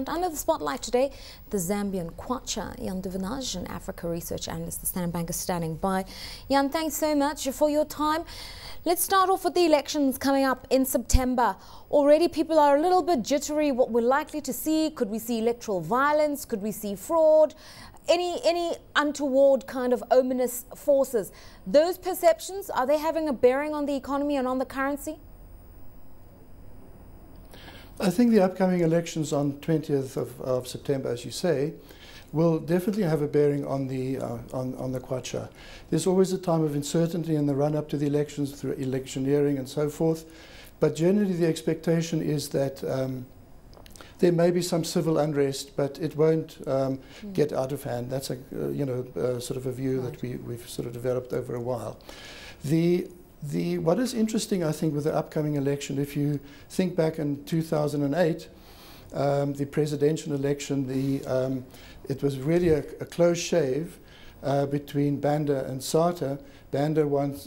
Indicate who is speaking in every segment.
Speaker 1: under the spotlight today, the Zambian Kwacha, Jan Duvenage, an Africa Research Analyst. The Standard Bank is standing by. Jan, thanks so much for your time. Let's start off with the elections coming up in September. Already people are a little bit jittery what we're likely to see. Could we see electoral violence? Could we see fraud? Any untoward kind of ominous forces? Those perceptions, are they having a bearing on the economy and on the currency?
Speaker 2: I think the upcoming elections on 20th of September, as you say, will definitely have a bearing on the Kwacha. There's always a time of uncertainty in the run-up to the elections through electioneering and so forth, but generally the expectation is that there may be some civil unrest, but it won't get out of hand. That's sort of a view that we've sort of developed over a while. What is interesting, I think, with the upcoming election, if you think back in 2008, the presidential election, it was really a close shave between Banda and Sata. Banda won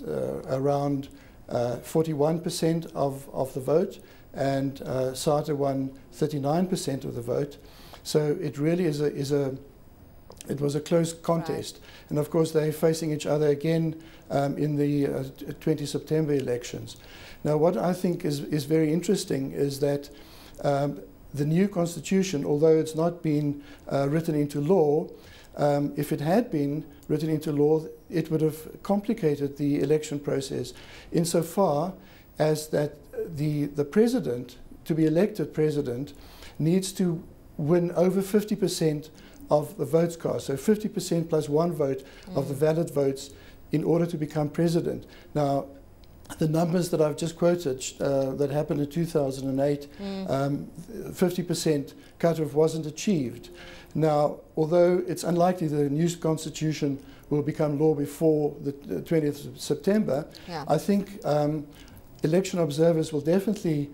Speaker 2: around 41% of the vote, and Sata won 39% of the vote. So it really it was a close contest. Right. And of course they're facing each other again in the 20 September elections. Now what I think is very interesting is that the new constitution, although it's not been written into law, if it had been written into law, it would have complicated the election process insofar as that the president, to be elected president, needs to win over 50% of the votes cast, so 50% plus one vote of the valid votes in order to become president. Now, the numbers that I've just quoted that happened in 2008, 50% cutoff wasn't achieved. Now, although it's unlikely the new constitution will become law before the 20th of September, I think election observers will definitely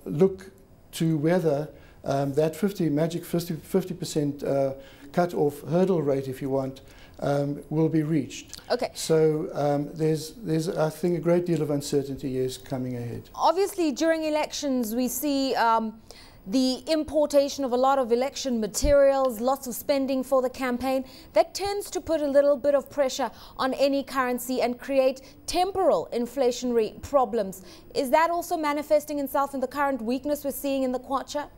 Speaker 2: look to whether that magic 50% cut-off hurdle rate, if you want, will be reached.
Speaker 1: Okay.
Speaker 2: So there's, I think, a great deal of uncertainty is coming ahead.
Speaker 1: Obviously, during elections, we see the importation of a lot of election materials, lots of spending for the campaign. That tends to put a little bit of pressure on any currency and create temporal inflationary problems. Is that also manifesting itself in the current weakness we're seeing in the Kwacha?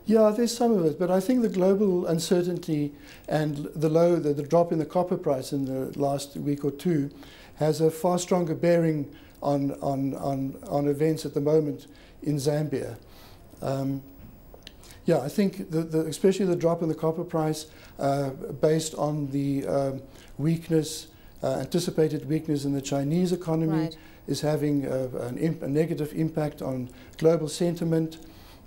Speaker 2: Yeah, there's some of it, but I think the global uncertainty and the drop in the copper price in the last week or two has a far stronger bearing on events at the moment in Zambia. Yeah, I think especially the drop in the copper price based on the anticipated weakness in the Chinese economy is having a negative impact on global sentiment.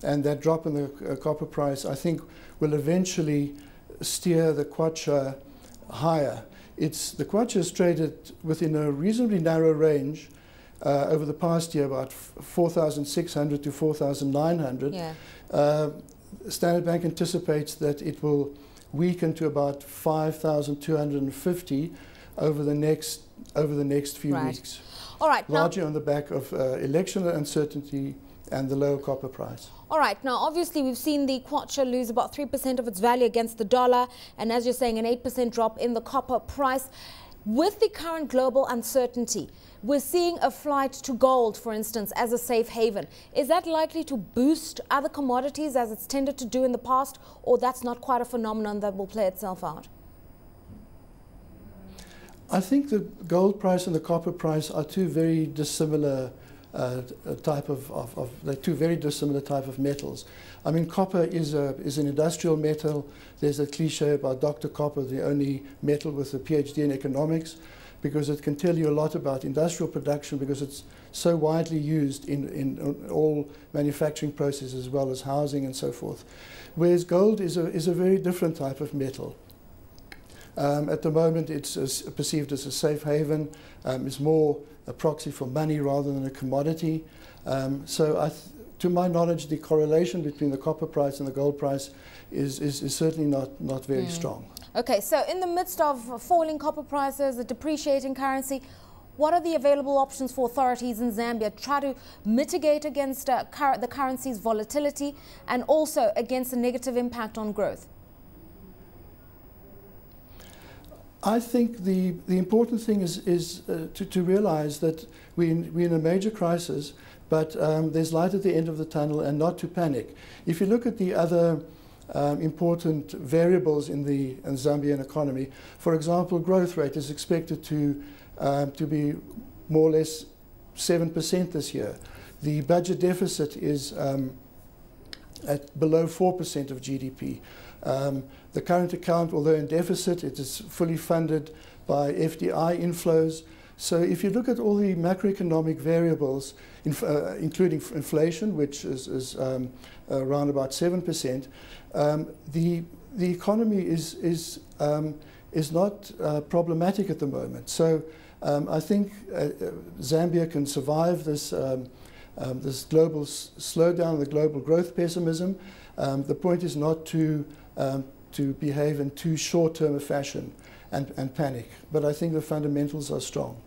Speaker 2: And that drop in the copper price, I think, will eventually steer the Kwacha higher. The Kwacha has traded within a reasonably narrow range over the past year, about 4,600 to 4,900. Yeah. Standard Bank anticipates that it will weaken to about 5,250 over the next few weeks.
Speaker 1: All right.
Speaker 2: Largely on the back of election uncertainty and the lower copper price.
Speaker 1: All right. Now, obviously, we've seen the Kwacha lose about 3% of its value against the dollar, and as you're saying, an 8% drop in the copper price. With the current global uncertainty, we're seeing a flight to gold, for instance, as a safe haven. Is that likely to boost other commodities as it's tended to do in the past, or that's not quite a phenomenon that will play itself out?
Speaker 2: I think the gold price and the copper price are two very dissimilar they're two very dissimilar type of metals. I mean, copper is an industrial metal. There's a cliche about Dr. Copper, the only metal with a PhD in economics, because it can tell you a lot about industrial production because it's so widely used in all manufacturing processes as well as housing and so forth. Whereas gold is a very different type of metal. At the moment, it's perceived as a safe haven. It's more a proxy for money rather than a commodity. So to my knowledge, the correlation between the copper price and the gold price is certainly not very strong.
Speaker 1: Okay, so in the midst of falling copper prices, a depreciating currency, what are the available options for authorities in Zambia to try to mitigate against the currency's volatility and also against the negative impact on growth?
Speaker 2: I think the important thing is to realize that we're in a major crisis, but there's light at the end of the tunnel, and not to panic. If you look at the other important variables in the Zambian economy, for example, growth rate is expected to be more or less 7% this year. The budget deficit is at below 4% of GDP. The current account, although in deficit, it is fully funded by FDI inflows. So if you look at all the macroeconomic variables, including inflation, which is around about 7%, the economy is not problematic at the moment. So I think Zambia can survive this this global slowdown, the global growth pessimism. The point is not to behave in too short-term a fashion and panic. But I think the fundamentals are strong.